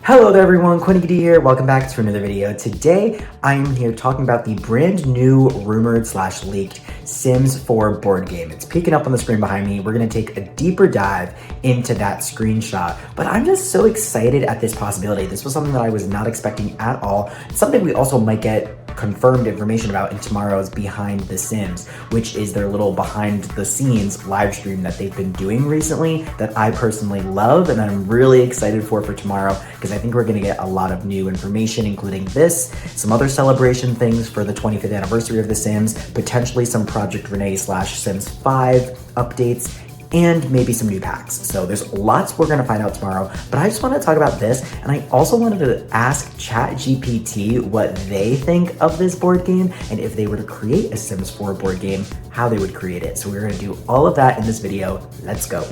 Hello there everyone, Coolnickyd here. Welcome back to another video. Today, I am here talking about the brand new rumored / leaked Sims 4 board game. It's peeking up on the screen behind me. We're gonna take a deeper dive into that screenshot, but I'm just so excited at this possibility. This was something that I was not expecting at all. It's something we also might get confirmed information about in tomorrow's Behind the Sims, which is their little behind the scenes live stream that they've been doing recently that I personally love and I'm really excited for tomorrow because I think we're gonna get a lot of new information, including this, some other celebration things for the 25th anniversary of The Sims, potentially some Project Renee / Sims 5 updates, and maybe some new packs. So there's lots we're gonna find out tomorrow, but I just wanna talk about this, and I also wanted to ask ChatGPT what they think of this board game, and if they were to create a Sims 4 board game, how they would create it. So we're gonna do all of that in this video. Let's go.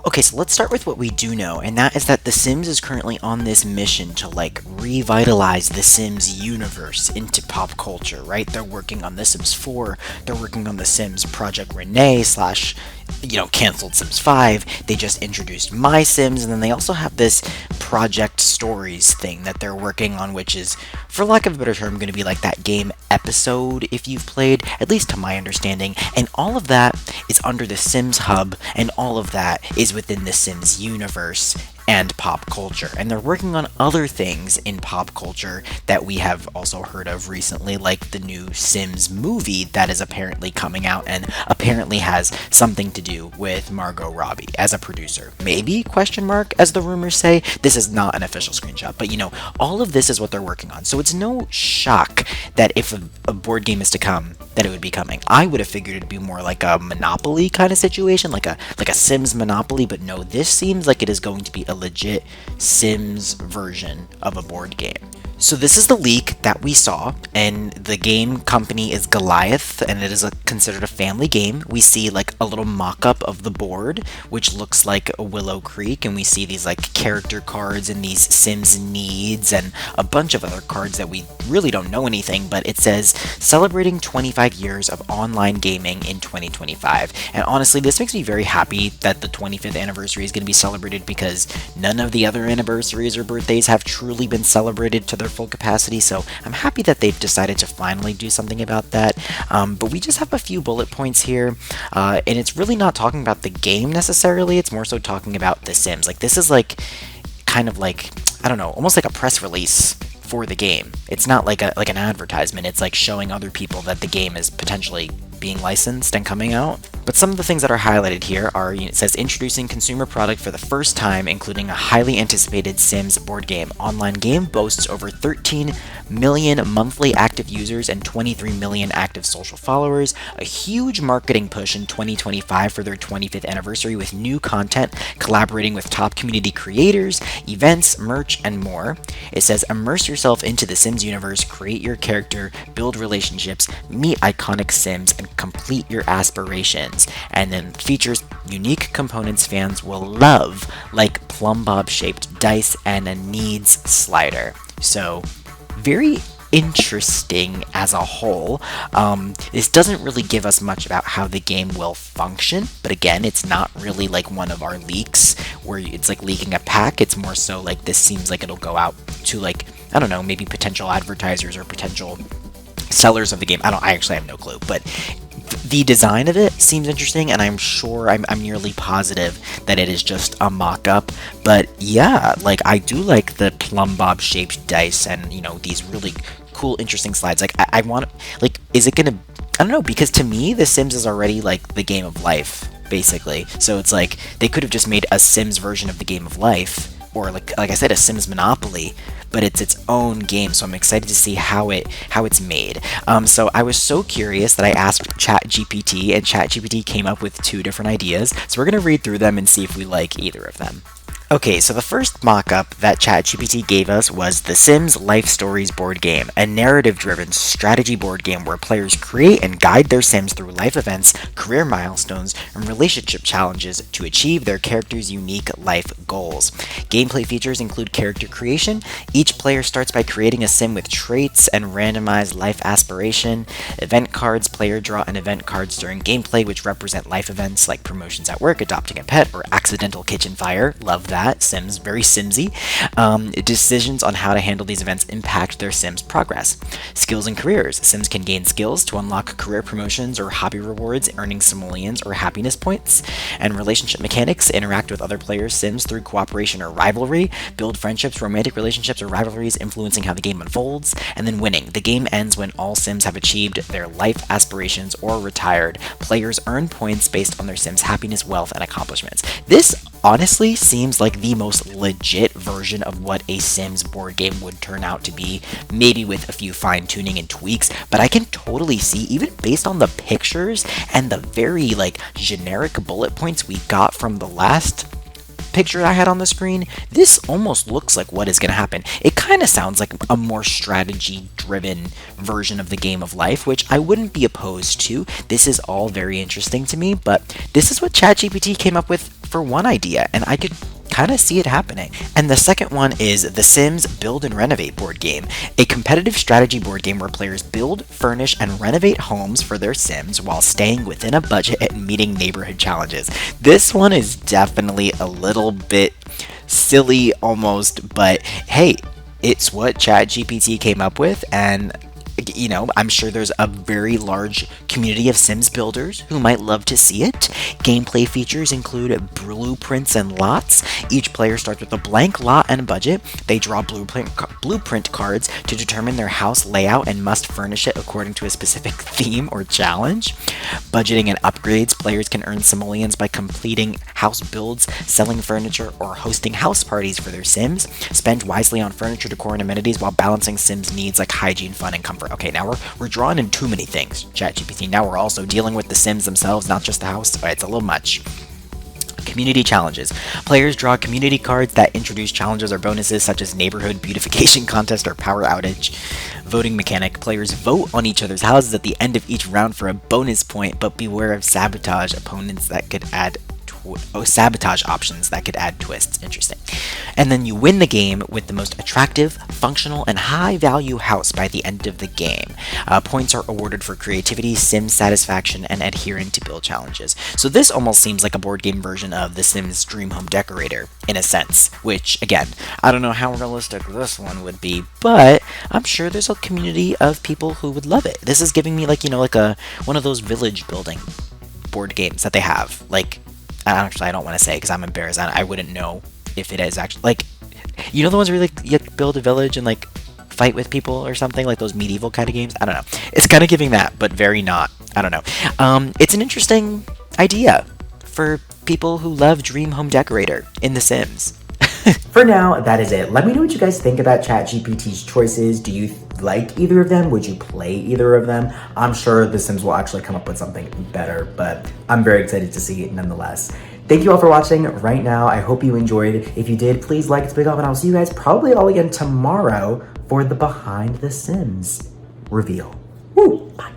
Okay, so let's start with what we do know, and that is that The Sims is currently on this mission to revitalize The Sims universe into pop culture, right? They're working on The Sims 4, they're working on The Sims Project Renee / canceled Sims 5, they just introduced My Sims, and then they also have this Project Stories thing that they're working on, which is, for lack of a better term, going to be like that game episode if you've played, at least to my understanding, and all of that is under the Sims Hub, and all of that is within the Sims universe and pop culture. And they're working on other things in pop culture that we have also heard of recently, like the new Sims movie that is apparently coming out and apparently has something to do with Margot Robbie as a producer. Maybe, question mark, as the rumors say. This is not an official screenshot, but all of this is what they're working on. So it's no shock that if a board game is to come, that it would be coming. I would have figured it'd be more like a Monopoly kind of situation, like a Sims Monopoly, but no, this seems like it is going to be a legit Sims version of a board game. So this is the leak that we saw, and the game company is Goliath, and it is considered a family game. We see a little mock-up of the board, which looks like a Willow Creek, and we see these character cards and these Sims needs and a bunch of other cards that we really don't know anything, but it says celebrating 25 years of online gaming in 2025. And honestly, this makes me very happy that the 25th anniversary is going to be celebrated, because none of the other anniversaries or birthdays have truly been celebrated to their full capacity, so I'm happy that they've decided to finally do something about that. But we just have a few bullet points here, and it's really not talking about the game necessarily, it's more so talking about The Sims. This is kind of I don't know, almost like a press release for the game. It's not like an advertisement, it's showing other people that the game is potentially being licensed and coming out. But some of the things that are highlighted here are, it says introducing consumer product for the first time, including a highly anticipated Sims board game. Online game boasts over 13 million monthly active users and 23 million active social followers. A huge marketing push in 2025 for their 25th anniversary with new content, collaborating with top community creators, events, merch, and more. It says immerse yourself into the Sims universe, create your character, build relationships, meet iconic Sims, and complete your aspirations. And then features unique components fans will love, like plumb bob shaped dice and a needs slider. So very interesting as a whole. This doesn't really give us much about how the game will function, but again, it's not really like one of our leaks where it's leaking a pack. It's more so this seems like it'll go out to I don't know, maybe potential advertisers or potential sellers of the game. I actually have no clue, but the design of it seems interesting, and I'm sure, I'm nearly positive that it is just a mock-up. But yeah, I do like the plumb bob shaped dice and these really cool, interesting slides. I want, is it gonna, I don't know, because to me The Sims is already the game of life, basically. So it's they could have just made a Sims version of the game of life, or like I said, a Sims Monopoly, but it's its own game, so I'm excited to see how it's made. So I was so curious that I asked ChatGPT, and ChatGPT came up with 2 different ideas, so we're going to read through them and see if we like either of them. Okay, so the first mock-up that ChatGPT gave us was The Sims Life Stories board game, a narrative-driven strategy board game where players create and guide their Sims through life events, career milestones, and relationship challenges to achieve their characters' unique life goals. Gameplay features include character creation. Each player starts by creating a Sim with traits and randomized life aspiration. Event cards, player draw an event cards during gameplay which represent life events like promotions at work, adopting a pet, or accidental kitchen fire. Love that. that. Sims, very Simsy. Decisions on how to handle these events impact their Sims progress. Skills and careers. Sims can gain skills to unlock career promotions or hobby rewards, earning simoleons or happiness points. And relationship mechanics. Interact with other players' Sims through cooperation or rivalry. Build friendships, romantic relationships, or rivalries, influencing how the game unfolds. And then winning. The game ends when all Sims have achieved their life aspirations or retired. Players earn points based on their Sims' happiness, wealth, and accomplishments. This honestly seems like the most legit version of what a Sims board game would turn out to be, maybe with a few fine-tuning and tweaks, but I can totally see, even based on the pictures and the very like generic bullet points we got from the last picture I had on the screen, this almost looks like what is going to happen. It kind of sounds like a more strategy-driven version of the game of life, which I wouldn't be opposed to. This is all very interesting to me, but this is what ChatGPT came up with for one idea, and I could kind of see it happening. And the second one is the Sims Build and Renovate board game, a competitive strategy board game where players build, furnish, and renovate homes for their Sims while staying within a budget and meeting neighborhood challenges. This one is definitely a little bit silly almost, but hey, it's what ChatGPT came up with, and you know, I'm sure there's a very large community of Sims builders who might love to see it. Gameplay features include blueprints and lots. Each player starts with a blank lot and a budget. They draw blueprint cards to determine their house layout and must furnish it according to a specific theme or challenge. Budgeting and upgrades. Players can earn simoleons by completing house builds, selling furniture, or hosting house parties for their Sims. Spend wisely on furniture, decor, and amenities while balancing Sims needs like hygiene, fun, and comfort. Okay, now we're drawing in too many things, ChatGPT. Now we're also dealing with the Sims themselves, not just the house. It's a little much. Community challenges. Players draw community cards that introduce challenges or bonuses such as neighborhood beautification contest or power outage. Voting mechanic. Players vote on each other's houses at the end of each round for a bonus point, but beware of sabotage opponents that could add sabotage options that could add twists. Interesting. And then you win the game with the most attractive, functional, and high-value house by the end of the game. Points are awarded for creativity, Sim satisfaction, and adhering to build challenges. So this almost seems like a board game version of The Sims Dream Home Decorator, in a sense, which, again, I don't know how realistic this one would be, but I'm sure there's a community of people who would love it. This is giving me, like, you know, like one of those village building board games that they have, like, actually, I don't want to say because I'm embarrassed. I wouldn't know if it is actually, like, you know, the ones where like you build a village and like fight with people or something, like those medieval kind of games. I don't know. It's kind of giving that, but very not. I don't know. It's an interesting idea for people who love Dream Home Decorator in The Sims. For now, that is it. Let me know what you guys think about ChatGPT's choices. Do you like either of them? Would you play either of them? I'm sure The Sims will actually come up with something better, but I'm very excited to see it nonetheless. Thank you all for watching right now. I hope you enjoyed. If you did, please like this big up, and I'll see you guys probably all again tomorrow for the Behind the Sims reveal. Woo! Bye.